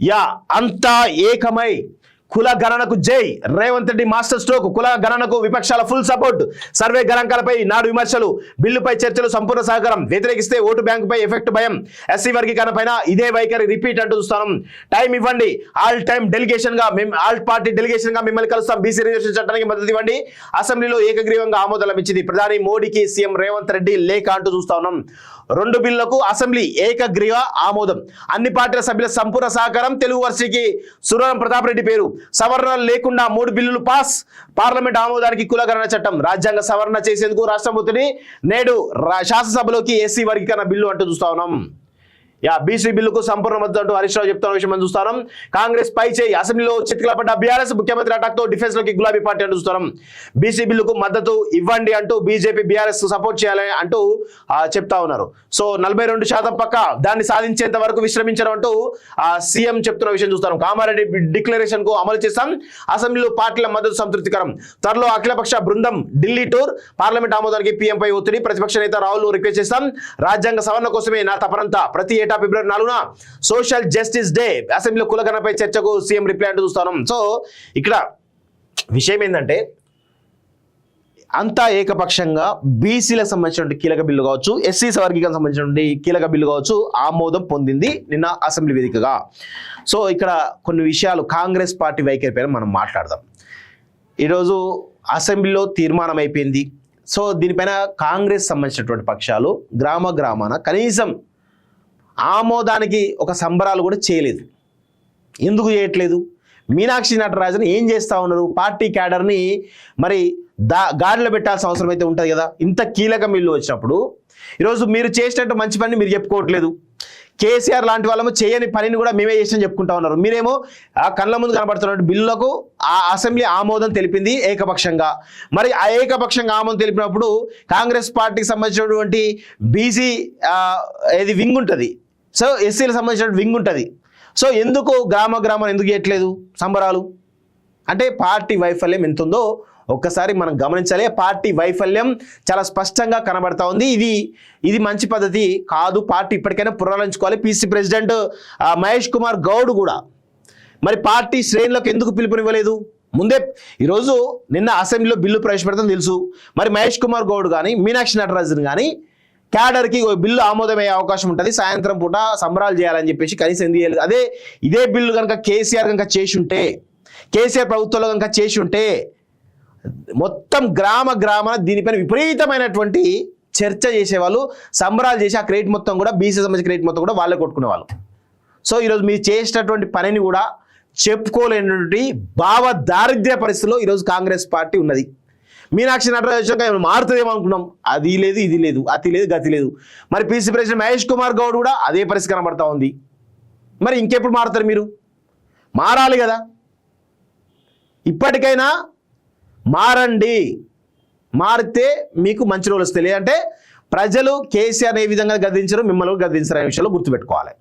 yeah అంతా ఏకమై కుల గణనకు జై రేవంత్ రెడ్డి మాస్టర్ స్ట్రోక్ కుల గణనకు విపక్షాల ఫుల్ సపోర్ట్ సర్వే గణాంకాలపై నాడు విమర్శలు బిల్లుపై చర్చలు సంపూర్ణ సహకారం వ్యతిరేకిస్తే ఓటు బ్యాంకుపై ఎఫెక్ట్ భయం ఎస్సీ వర్గీకరణ పైన ఇదే వైఖరి రిపీట్ అంటూ చూస్తాం టైం ఇవ్వండి ఆల్ టైం డెలిగేషన్ గా ఆల్ పార్టీ డెలిగేషన్ గా మిమ్మల్ని కలుస్తాం బీసీ రిజర్వేషన్ చట్టానికి మద్దతు ఇవ్వండి అసెంబ్లీలో ఏకగ్రీవంగా ఆమోదం ఇచ్చింది ప్రధాని మోడీకి సీఎం రేవంత్ రెడ్డి లేఖ అంటూ చూస్తా ఉన్నాం 2 బిల్లులకు అసెంబ్లీ ఏకగ్రీవ ఆమోదం అన్ని పార్టీల సభ్యుల సంపూర్ణ సహకారం తెలుగు వర్సిటీకి సురవరం ప్రతాప్ రెడ్డి పేరు సవరణలు లేకుండా 3 బిల్లులు పాస్ పార్లమెంట్ ఆమోదానికి కులగణన చట్టం రాజ్యాంగ సవరణ చేసేందుకు రాష్ట్రపతిని నేడు శాసనసభలోకి ఎస్సీ వర్గీకరణ బిల్లు అంటూ చూస్తా ఉన్నాం యా బీసీ బిల్లుకు సంపూర్ణ మద్దతు అంటూ హరీష్ రావు చెప్తున్న విషయం మనం చూస్తున్నాం కాంగ్రెస్ పై చేయి అసెంబ్లీలో చిత్తుల పడ్డ బీఆర్ఎస్ ముఖ్యమంత్రి అటాక్ తో డిఫెన్స్ లోకి గులాబీ పార్టీ అంటూ చూస్తున్నాం బీసీ బిల్లుకు మద్దతు ఇవ్వండి అంటూ బీజేపీ బీఆర్ఎస్ సపోర్ట్ చేయాలని అంటూ చెప్తా ఉన్నారు సో 42% పక్క దాన్ని సాధించేంత వరకు విశ్రమించడం అంటూ సీఎం చెప్తున్న విషయం చూస్తాం కామారెడ్డి డిక్లరేషన్ కు అమలు చేస్తాం అసెంబ్లీలో పార్టీల మద్దతు సంతృప్తికరం త్వరలో అఖిలపక్ష బృందం ఢిల్లీ టూర్ పార్లమెంట్ ఆమోదానికి పీఎం పై ఒత్తిడి ప్రతిపక్ష నేత రాహుల్ రిక్వెస్ట్ చేస్తాం రాజ్యాంగ సవరణ కోసమే నా తపనంతా ప్రతి ఫిబ్రవరి 4న సోషల్ జస్టిస్ డే అసెంబ్లీలో కులగణనపై చర్చకు సీఎం రిప్లై అంటూ చూస్తాం సో ఇక్కడ విషయం ఏంటంటే అంతా ఏకపక్షంగా బీసీలకు సంబంధించిన కీలక బిల్లు కావచ్చు ఎస్సీ వర్గీకరణకు సంబంధించిన కీలక బిల్లు కావచ్చు ఆమోదం పొందింది నిన్న అసెంబ్లీ వేదికగా సో ఇక్కడ కొన్ని విషయాలు కాంగ్రెస్ పార్టీ వైఖరి పైన మనం మాట్లాడదాం ఈరోజు అసెంబ్లీలో తీర్మానం అయిపోయింది సో దీనిపైన కాంగ్రెస్ సంబంధించినటువంటి పక్షాలు గ్రామాన కనీసం ఆమోదానికి ఒక సంబరాలు కూడా చేయలేదు ఎందుకు చేయట్లేదు మీనాక్షి నటరాజన్ ఏం చేస్తూ ఉన్నారు పార్టీ క్యాడర్ని మరి గాడిలో పెట్టాల్సిన అవసరం అయితే ఉంటుంది కదా ఇంత కీలక బిల్లు వచ్చినప్పుడు ఈరోజు మీరు చేసినట్టు మంచి పని మీరు చెప్పుకోవట్లేదు కేసీఆర్ లాంటి వాళ్ళము చేయని పనిని కూడా మేమే చేసినా చెప్పుకుంటా ఉన్నారు మీరేమో ఆ కళ్ళ ముందు కనబడుతున్న బిల్లులకు ఆ అసెంబ్లీ ఆమోదం తెలిపింది ఏకపక్షంగా మరి ఆ ఏకపక్షంగా ఆమోదం తెలిపినప్పుడు కాంగ్రెస్ పార్టీకి సంబంధించినటువంటి బీసీ ఏది వింగ్ ఉంటుంది సో ఎస్సీలకు సంబంధించిన వింగ్ ఉంటుంది సో ఎందుకు గ్రామాన్ని ఎందుకు చేయట్లేదు సంబరాలు అంటే పార్టీ వైఫల్యం ఎంత ఉందో ఒక్కసారి మనం గమనించాలి పార్టీ వైఫల్యం చాలా స్పష్టంగా కనబడతా ఉంది ఇది మంచి పద్ధతి కాదు పార్టీ ఇప్పటికైనా పునరాలోచించుకోవాలి పీసీ ప్రెసిడెంట్ మహేష్ కుమార్ గౌడ్ కూడా మరి పార్టీ శ్రేణులకు ఎందుకు పిలుపునివ్వలేదు ముందే ఈరోజు నిన్న అసెంబ్లీలో బిల్లు ప్రవేశపెడతాం తెలుసు మరి మహేష్ కుమార్ గౌడ్ కానీ మీనాక్షి నటరాజన్ కానీ క్యాడర్కి బిల్లు ఆమోదమయ్యే అవకాశం ఉంటుంది సాయంత్రం పూట సంబరాలు చేయాలని చెప్పేసి కనీసం ఎందుకు చేయలేదు అదే ఇదే బిల్లు కనుక కేసీఆర్ కనుక చేసి ఉంటే కేసీఆర్ ప్రభుత్వంలో కనుక చేసి ఉంటే మొత్తం గ్రామాన దీనిపైన విపరీతమైనటువంటి చర్చ చేసేవాళ్ళు సంబరాలు చేసి ఆ క్రెడిట్ మొత్తం కూడా బీసీ సంబంధించిన క్రెడిట్ మొత్తం కూడా వాళ్ళే కొట్టుకునేవాళ్ళు సో ఈరోజు మీరు చేసినటువంటి పనిని కూడా చెప్పుకోలేనటువంటి దారిద్ర్య పరిస్థితుల్లో ఈరోజు కాంగ్రెస్ పార్టీ ఉన్నది మీనాక్షి నటరాజన్ మారుతుందేమో అనుకున్నాం అది లేదు ఇది లేదు అతి లేదు గతి లేదు మరి పీసీ ప్రెసిడెంట్ మహేష్ కుమార్ గౌడ్ కూడా అదే పరిస్థితి కనబడతా ఉంది మరి ఇంకెప్పుడు మారుతారు మీరు మారాలి కదా ఇప్పటికైనా మారండి మారితే మీకు మంచి రోజులు వస్తాయి అంటే ప్రజలు కేసీఆర్ ఏ విధంగా గద్దించారో మిమ్మల్ని గద్దించారు అనే విషయంలో గుర్తుపెట్టుకోవాలి